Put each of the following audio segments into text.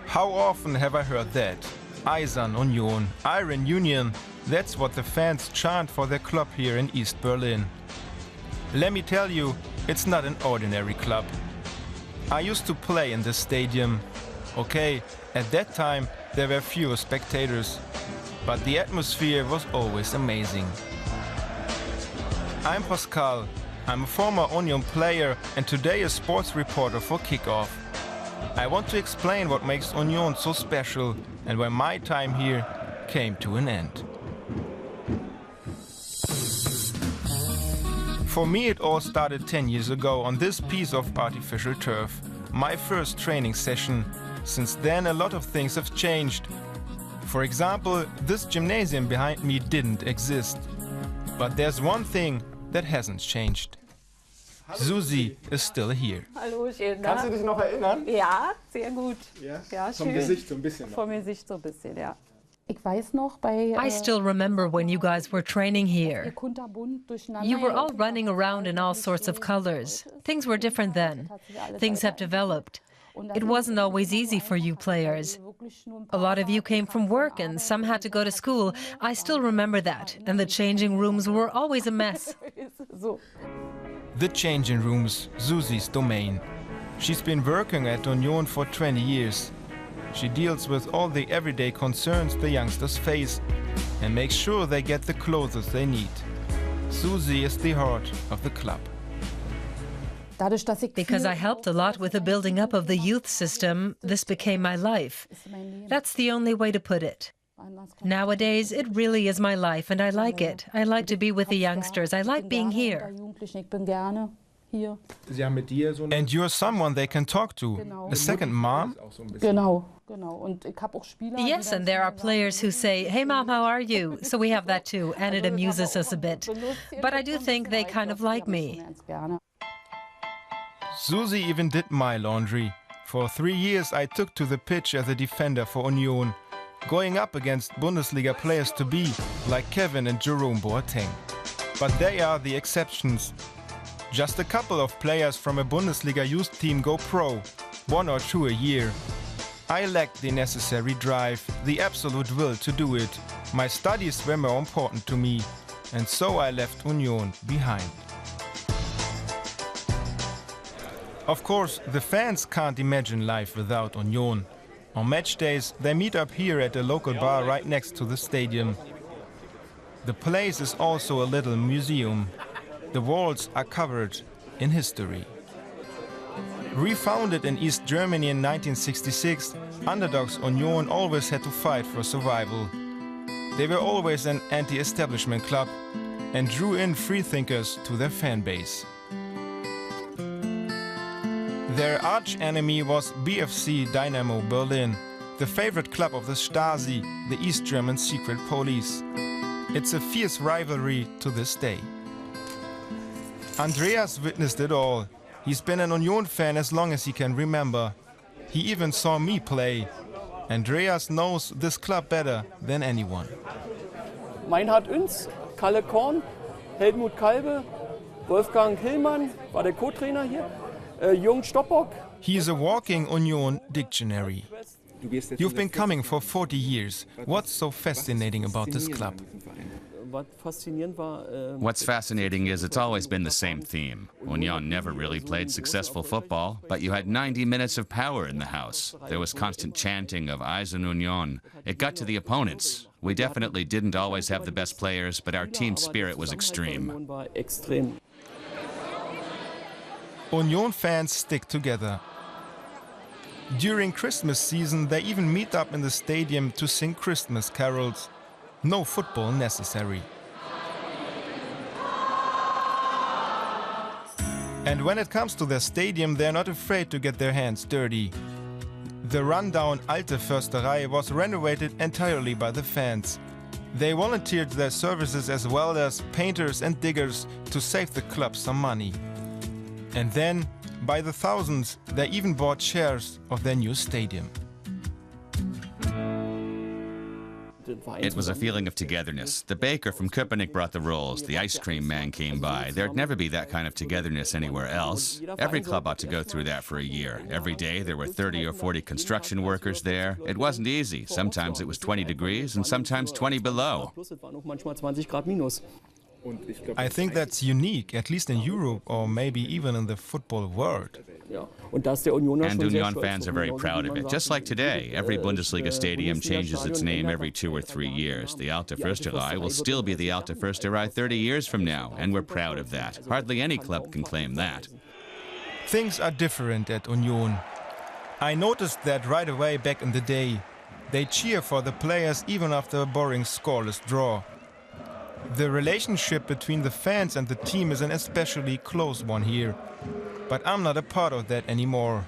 How often have I heard that? Eisern Union, Iron Union, that's what the fans chant for their club here in East Berlin. Let me tell you, it's not an ordinary club. I used to play in this stadium. Okay, at that time there were fewer spectators, but the atmosphere was always amazing. I'm Pascal. I'm a former Union player and today a sports reporter for Kickoff. I want to explain what makes Union so special and why my time here came to an end. For me it all started 10 years ago on this piece of artificial turf, my first training session. Since then a lot of things have changed. For example, this gymnasium behind me didn't exist. But there's one thing that hasn't changed. Susi is still here. Hallo, schön. Kannst du dich noch erinnern? Ja, sehr gut. Ja, ja vom Gesicht so ein bisschen. Vom Gesicht so ein bisschen, ja. I still remember when you guys were training here. You were all running around in all sorts of colors. Things were different then. Things have developed. It wasn't always easy for you players. A lot of you came from work and some had to go to school. I still remember that. And the changing rooms were always a mess. The changing rooms, Susi's domain. She's been working at Union for 20 years. She deals with all the everyday concerns the youngsters face and makes sure they get the clothes they need. Susi is the heart of the club. Because I helped a lot with the building up of the youth system, this became my life. That's the only way to put it. Nowadays, it really is my life, and I like it. I like to be with the youngsters. I like being here. And you're someone they can talk to, a second mom? Yes, and there are players who say, "Hey mom, how are you?" So we have that too, and it amuses us a bit. But I do think they kind of like me. Susi even did my laundry. For 3 years I took to the pitch as a defender for Union, going up against Bundesliga players-to-be like Kevin and Jerome Boateng. But they are the exceptions. Just a couple of players from a Bundesliga youth team go pro, 1 or 2 a year. I lacked the necessary drive, the absolute will to do it. My studies were more important to me, and so I left Union behind. Of course, the fans can't imagine life without Union. On match days, they meet up here at a local bar right next to the stadium. The place is also a little museum. The walls are covered in history. Refounded in East Germany in 1966, underdogs Union always had to fight for survival. They were always an anti-establishment club and drew in freethinkers to their fan base. Their arch-enemy was BFC Dynamo Berlin, the favorite club of the Stasi, the East German secret police. It's a fierce rivalry to this day. Andreas witnessed it all. He's been an Union fan as long as he can remember. He even saw me play. Andreas knows this club better than anyone. Meinhard Üns, Kalle Korn, Helmut Kalbe, Wolfgang Hillmann war der Co-Trainer hier, Jung Stoppock. He is a walking Union dictionary. You've been coming for 40 years. What's so fascinating about this club? What's fascinating is it's always been the same theme. Union never really played successful football, but you had 90 minutes of power in the house. There was constant chanting of Eisern Union. It got to the opponents. We definitely didn't always have the best players, but our team spirit was extreme. Union fans stick together. During Christmas season, they even meet up in the stadium to sing Christmas carols. No football necessary. And when it comes to their stadium, they're not afraid to get their hands dirty. The rundown Alte Försterei was renovated entirely by the fans. They volunteered their services as well as painters and diggers to save the club some money. And then, by the thousands, they even bought shares of their new stadium. It was a feeling of togetherness. The baker from Köpenick brought the rolls. The ice cream man came by. There'd never be that kind of togetherness anywhere else. Every club ought to go through that for a year. Every day there were 30 or 40 construction workers there. It wasn't easy. Sometimes it was 20 degrees and sometimes 20 below. I think that's unique, at least in Europe or maybe even in the football world. And Union fans are very proud of it. Just like today, every Bundesliga stadium changes its name every 2 or 3 years. The Alte Försterei will still be the Alte Försterei 30 years from now, and we're proud of that. Hardly any club can claim that. Things are different at Union. I noticed that right away back in the day. They cheer for the players even after a boring scoreless draw. The relationship between the fans and the team is an especially close one here. But I'm not a part of that anymore.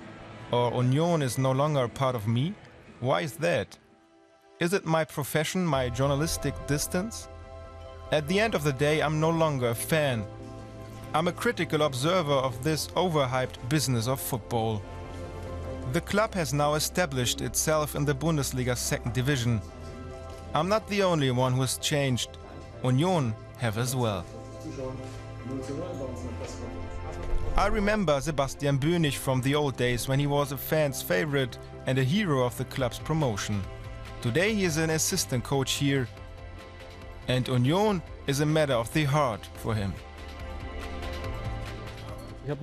Or Union is no longer a part of me? Why is that? Is it my profession, my journalistic distance? At the end of the day, I'm no longer a fan. I'm a critical observer of this overhyped business of football. The club has now established itself in the Bundesliga second division. I'm not the only one who has changed. Union have as well. I remember Sebastian Bönig from the old days when he was a fan's favorite and a hero of the club's promotion. Today he is an assistant coach here, and Union is a matter of the heart for him. I've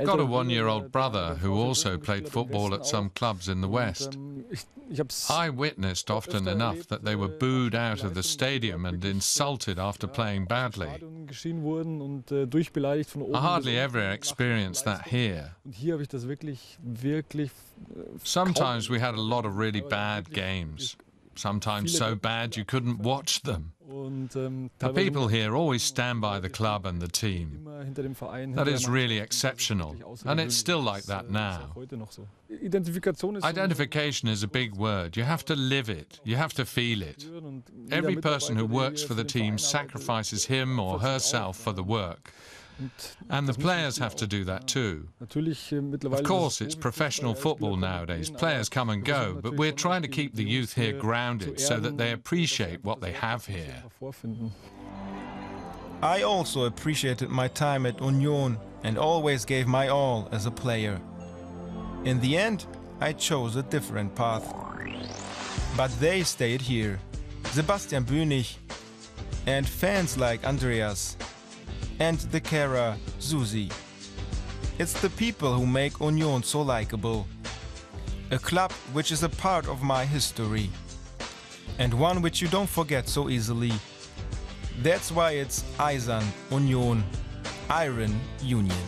got a one-year-old brother who also played football at some clubs in the West. I witnessed often enough that they were booed out of the stadium and insulted after playing badly. I hardly ever experienced that here. Sometimes we had a lot of really bad games. Sometimes so bad you couldn't watch them. The people here always stand by the club and the team. That is really exceptional, and it's still like that now. Identification is a big word. You have to live it. You have to feel it. Every person who works for the team sacrifices him or herself for the work. And the players have to do that too. Of course, it's professional football nowadays. Players come and go, but we're trying to keep the youth here grounded so that they appreciate what they have here. I also appreciated my time at Union and always gave my all as a player. In the end, I chose a different path. But they stayed here. Sebastian Bönig and fans like Andreas and the carer Susi. It's the people who make Union so likable. A club which is a part of my history. And one which you don't forget so easily. That's why it's Eisern Union, Iron Union.